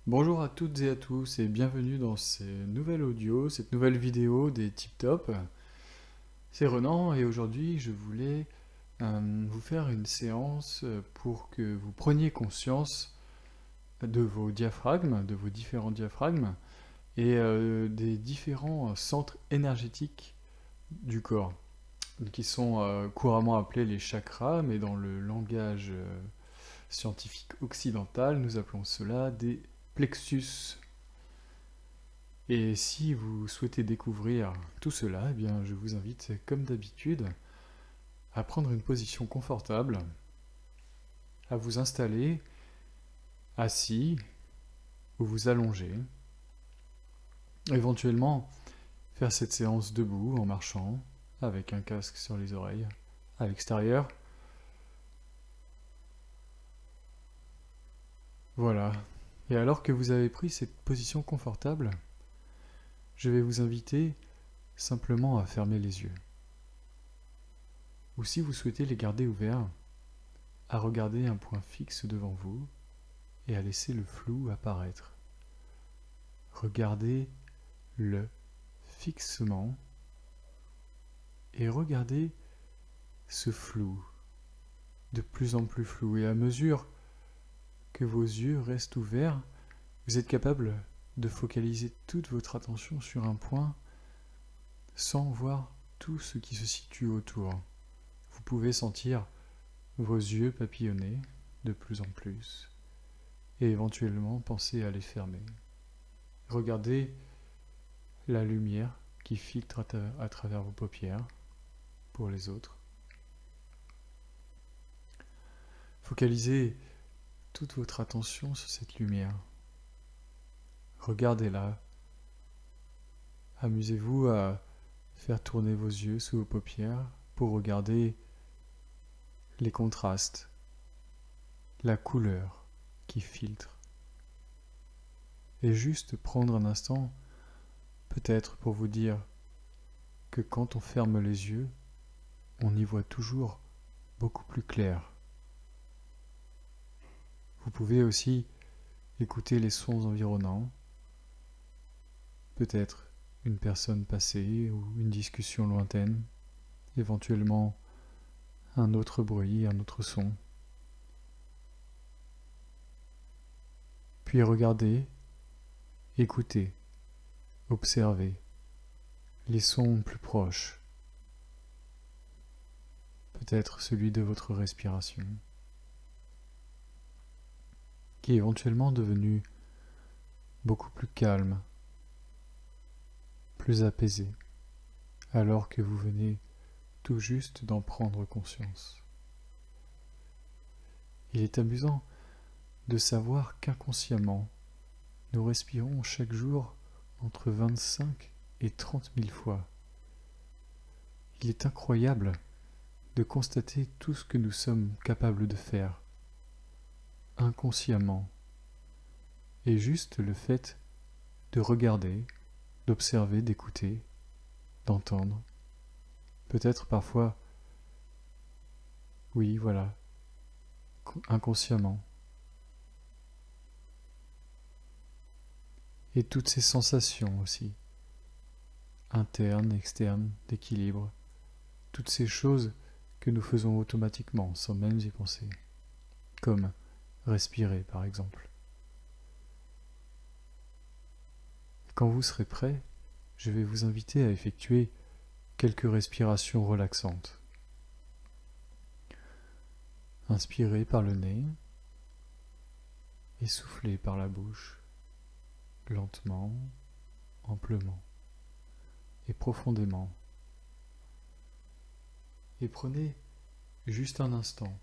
Bonjour à toutes et à tous et bienvenue dans cette nouvelle vidéo des Tip Top. C'est Renan et aujourd'hui je voulais vous faire une séance pour que vous preniez conscience de vos diaphragmes, de vos différents diaphragmes et des différents centres énergétiques du corps, qui sont couramment appelés les chakras, mais dans le langage scientifique occidental, nous appelons cela des plexus. Et si vous souhaitez découvrir tout cela, eh bien, je vous invite, comme d'habitude, à prendre une position confortable, à vous installer assis ou vous allonger, éventuellement faire cette séance debout en marchant, avec un casque sur les oreilles, à l'extérieur. Voilà. Et alors que vous avez pris cette position confortable, je vais vous inviter simplement à fermer les yeux. Ou si vous souhaitez les garder ouverts, à regarder un point fixe devant vous et à laisser le flou apparaître. Regardez-le fixement et regardez ce flou, de plus en plus flou. Et à mesure que vos yeux restent ouverts, vous êtes capable de focaliser toute votre attention sur un point sans voir tout ce qui se situe autour. Vous pouvez sentir vos yeux papillonner de plus en plus et éventuellement penser à les fermer. Regardez la lumière qui filtre à travers vos paupières pour les autres. Focalisez toute votre attention sur cette lumière. Regardez-la. Amusez-vous à faire tourner vos yeux sous vos paupières pour regarder les contrastes, la couleur qui filtre. Et juste prendre un instant, peut-être pour vous dire que quand on ferme les yeux, on y voit toujours beaucoup plus clair. Vous pouvez aussi écouter les sons environnants, peut-être une personne passée ou une discussion lointaine, éventuellement un autre bruit, un autre son. Puis regardez, écoutez, observez les sons plus proches, peut-être celui de votre respiration, qui est éventuellement devenu beaucoup plus calme, plus apaisé, alors que vous venez tout juste d'en prendre conscience. Il est amusant de savoir qu'inconsciemment, nous respirons chaque jour entre 25 et 30 000 fois. Il est incroyable de constater tout ce que nous sommes capables de faire, inconsciemment, et juste le fait de regarder, d'observer, d'écouter, d'entendre. Peut-être parfois, oui, voilà, inconsciemment. Et toutes ces sensations aussi, internes, externes, d'équilibre, toutes ces choses que nous faisons automatiquement sans même y penser, comme respirer par exemple. Quand vous serez prêt, je vais vous inviter à effectuer quelques respirations relaxantes. Inspirez par le nez et soufflez par la bouche, lentement, amplement et profondément. Et prenez juste un instant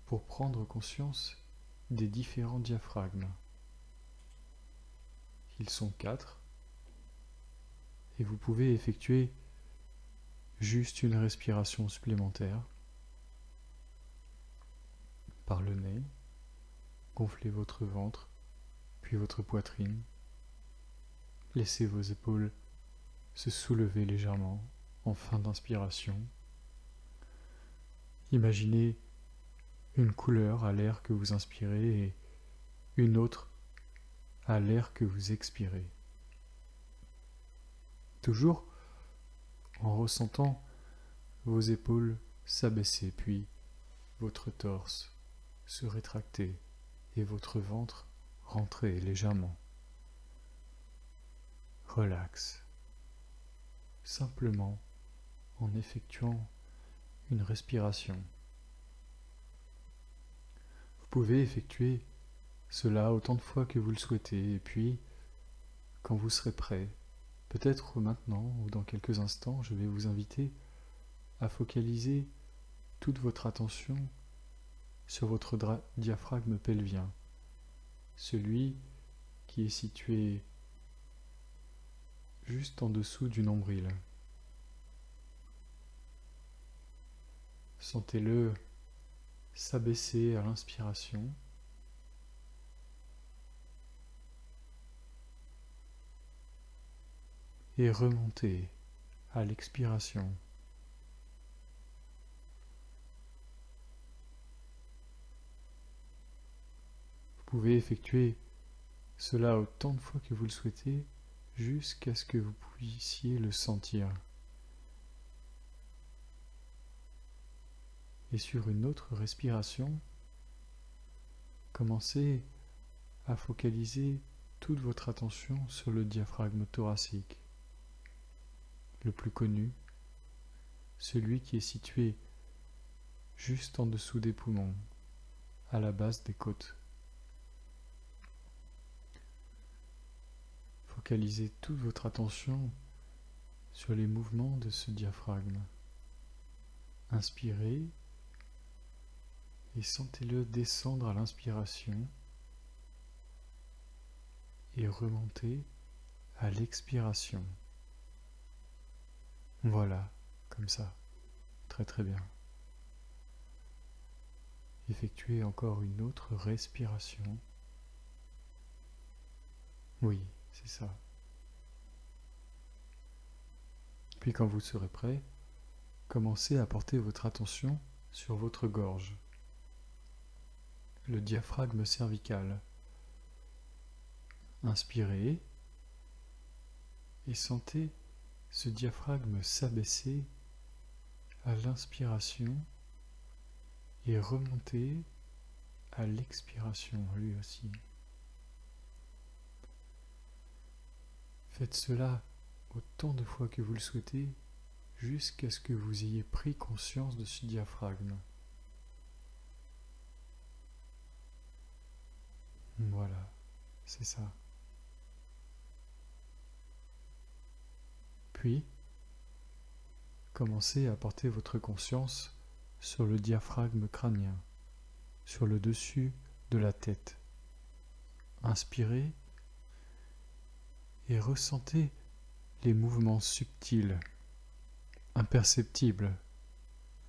pour prendre conscience des différents diaphragmes. Ils sont 4 et vous pouvez effectuer juste une respiration supplémentaire par le nez, gonflez votre ventre, puis votre poitrine, laissez vos épaules se soulever légèrement en fin d'inspiration. Imaginez une couleur à l'air que vous inspirez et une autre à l'air que vous expirez. Toujours en ressentant vos épaules s'abaisser, puis votre torse se rétracter et votre ventre rentrer légèrement. Relax, simplement en effectuant une respiration. Vous pouvez effectuer cela autant de fois que vous le souhaitez, et puis, quand vous serez prêt, peut-être maintenant ou dans quelques instants, je vais vous inviter à focaliser toute votre attention sur votre diaphragme pelvien, celui qui est situé juste en dessous du nombril. Sentez-le s'abaisser à l'inspiration et remonter à l'expiration. Vous pouvez effectuer cela autant de fois que vous le souhaitez jusqu'à ce que vous puissiez le sentir. Et sur une autre respiration, commencez à focaliser toute votre attention sur le diaphragme thoracique, le plus connu, celui qui est situé juste en dessous des poumons, à la base des côtes. Focalisez toute votre attention sur les mouvements de ce diaphragme. Inspirez et sentez-le descendre à l'inspiration et remonter à l'expiration. Voilà, comme ça. Très très bien. Effectuez encore une autre respiration. Oui, c'est ça. Puis quand vous serez prêt, commencez à porter votre attention sur votre gorge, le diaphragme cervical. Inspirez et sentez ce diaphragme s'abaisser à l'inspiration et remonter à l'expiration lui aussi. Faites cela autant de fois que vous le souhaitez jusqu'à ce que vous ayez pris conscience de ce diaphragme. Voilà, c'est ça. Puis, commencez à porter votre conscience sur le diaphragme crânien, sur le dessus de la tête. Inspirez et ressentez les mouvements subtils, imperceptibles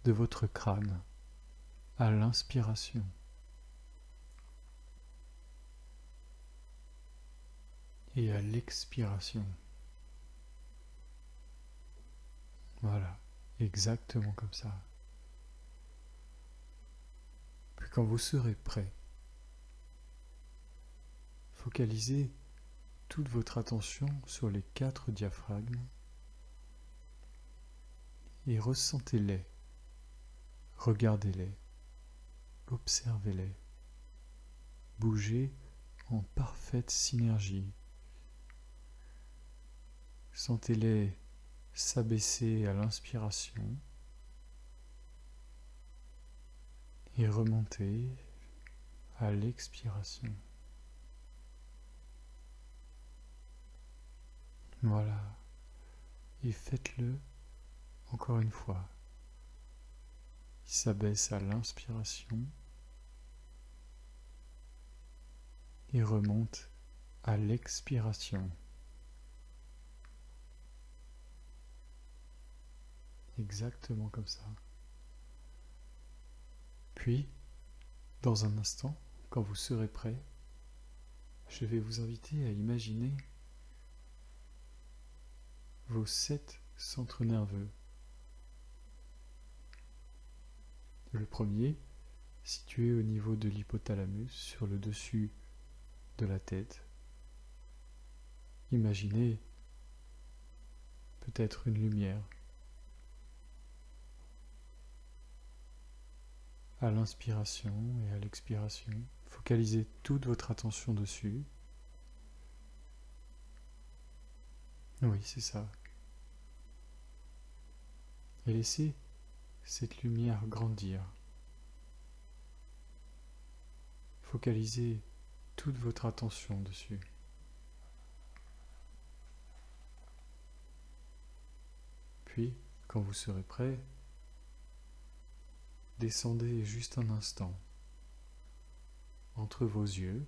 de votre crâne à l'inspiration. Et à l'expiration. Voilà, exactement comme ça. Puis quand vous serez prêt, focalisez toute votre attention sur les 4 diaphragmes et ressentez-les, regardez-les, observez-les, bougez en parfaite synergie. Sentez-les s'abaisser à l'inspiration et remonter à l'expiration. Voilà. Et faites-le encore une fois. Il s'abaisse à l'inspiration et remonte à l'expiration. Exactement comme ça. Puis, dans un instant, quand vous serez prêt, je vais vous inviter à imaginer vos 7 centres nerveux. Le premier, situé au niveau de l'hypothalamus, sur le dessus de la tête. Imaginez peut-être une lumière. À l'inspiration et à l'expiration, focalisez toute votre attention dessus. Oui, c'est ça. Et laissez cette lumière grandir. Focalisez toute votre attention dessus. Puis, quand vous serez prêt, descendez juste un instant entre vos yeux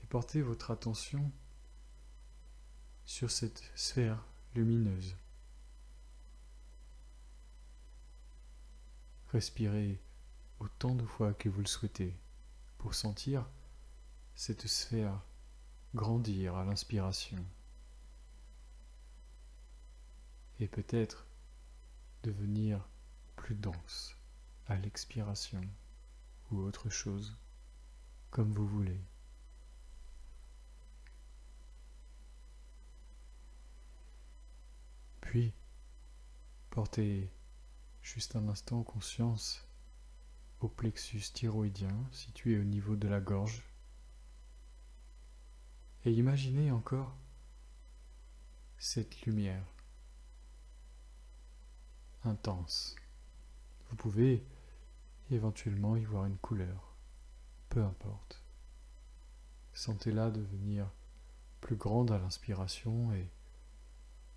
et portez votre attention sur cette sphère lumineuse. Respirez autant de fois que vous le souhaitez pour sentir cette sphère grandir à l'inspiration et peut-être devenir plus dense à l'expiration ou autre chose, comme vous voulez. Puis, portez juste un instant conscience au plexus thyroïdien situé au niveau de la gorge et imaginez encore cette lumière intense. Vous pouvez éventuellement y voir une couleur, peu importe. Sentez-la devenir plus grande à l'inspiration et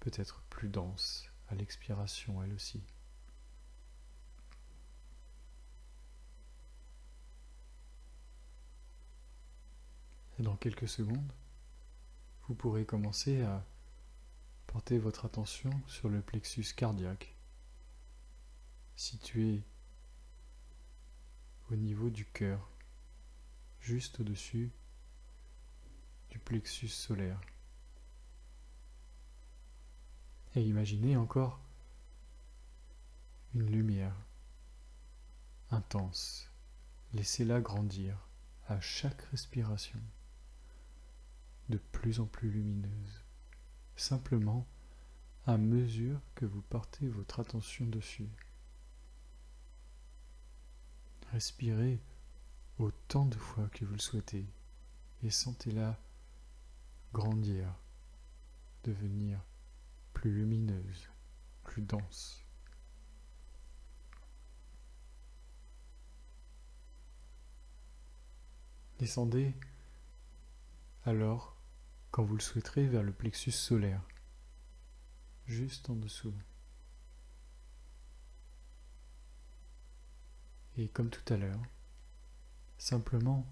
peut-être plus dense à l'expiration elle aussi. Et dans quelques secondes, vous pourrez commencer à porter votre attention sur le plexus cardiaque, situé au niveau du cœur, juste au-dessus du plexus solaire. Et imaginez encore une lumière intense. Laissez-la grandir à chaque respiration, de plus en plus lumineuse, simplement à mesure que vous portez votre attention dessus. Respirez autant de fois que vous le souhaitez et sentez-la grandir, devenir plus lumineuse, plus dense. Descendez alors, quand vous le souhaiterez, vers le plexus solaire, juste en dessous. Et comme tout à l'heure, simplement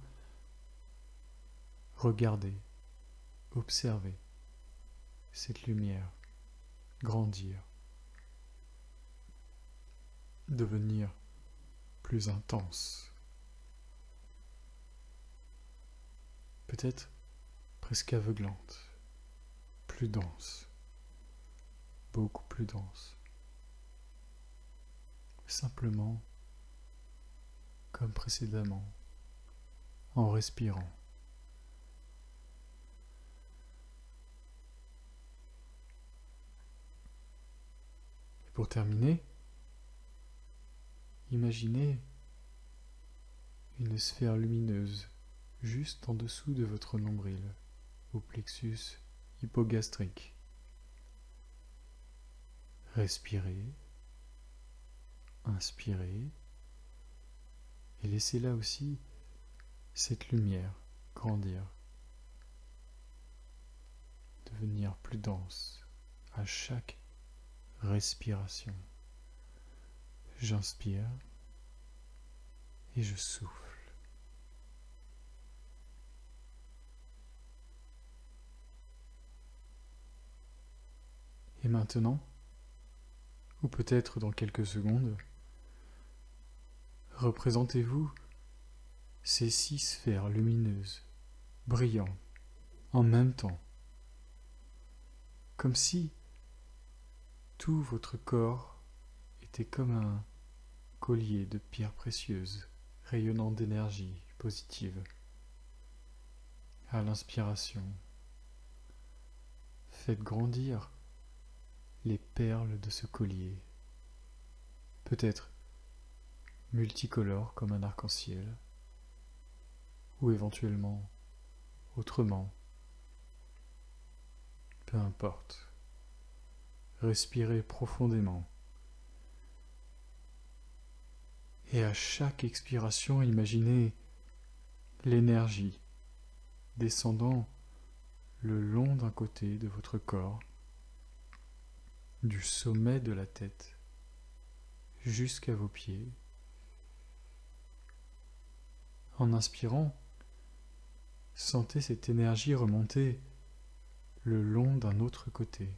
regardez, observez cette lumière grandir, devenir plus intense, peut-être presque aveuglante, plus dense, beaucoup plus dense, simplement comme précédemment, en respirant. Et pour terminer, imaginez une sphère lumineuse juste en dessous de votre nombril, au plexus hypogastrique. Respirez, inspirez, et laissez là aussi cette lumière grandir, devenir plus dense à chaque respiration. J'inspire et je souffle. Et maintenant, ou peut-être dans quelques secondes, représentez-vous ces 6 sphères lumineuses, brillant en même temps, comme si tout votre corps était comme un collier de pierres précieuses, rayonnant d'énergie positive. À l'inspiration, faites grandir les perles de ce collier, peut-être multicolores comme un arc-en-ciel, ou éventuellement autrement, peu importe. Respirez profondément. Et à chaque expiration, imaginez l'énergie descendant le long d'un côté de votre corps, du sommet de la tête jusqu'à vos pieds. En inspirant, sentez cette énergie remonter le long d'un autre côté,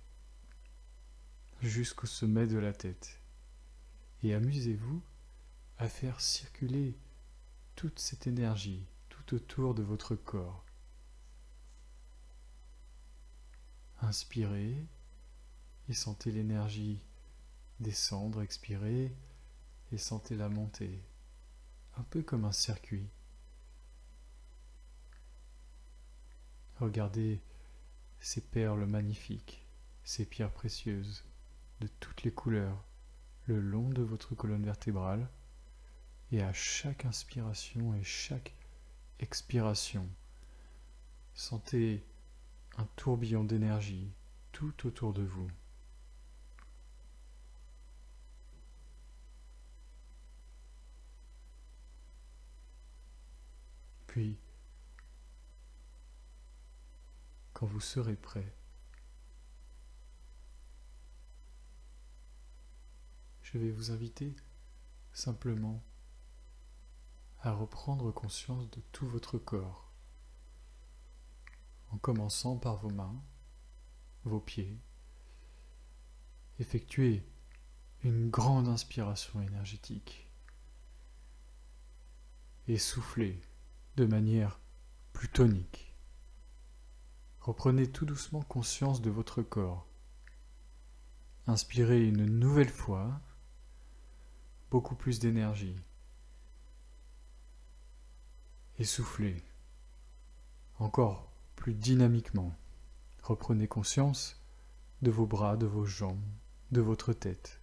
jusqu'au sommet de la tête. Et amusez-vous à faire circuler toute cette énergie tout autour de votre corps. Inspirez et sentez l'énergie descendre, expirez et sentez-la monter, un peu comme un circuit. Regardez ces perles magnifiques, ces pierres précieuses de toutes les couleurs le long de votre colonne vertébrale, et à chaque inspiration et chaque expiration, sentez un tourbillon d'énergie tout autour de vous. Puis, quand vous serez prêt, je vais vous inviter simplement à reprendre conscience de tout votre corps, en commençant par vos mains, vos pieds. Effectuez une grande inspiration énergétique et soufflez de manière plus tonique. Reprenez tout doucement conscience de votre corps. Inspirez une nouvelle fois, beaucoup plus d'énergie. Et soufflez encore plus dynamiquement. Reprenez conscience de vos bras, de vos jambes, de votre tête.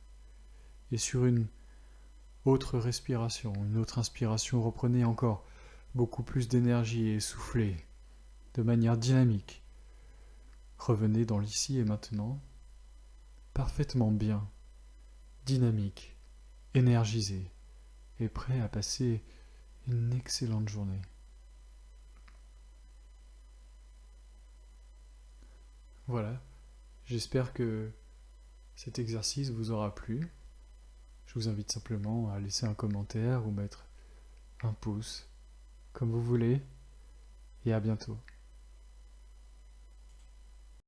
Et sur une autre respiration, une autre inspiration, reprenez encore beaucoup plus d'énergie et soufflez de manière dynamique. Revenez dans l'ici et maintenant, parfaitement bien, dynamique, énergisé et prêt à passer une excellente journée. Voilà, j'espère que cet exercice vous aura plu. Je vous invite simplement à laisser un commentaire ou mettre un pouce, comme vous voulez, et à bientôt.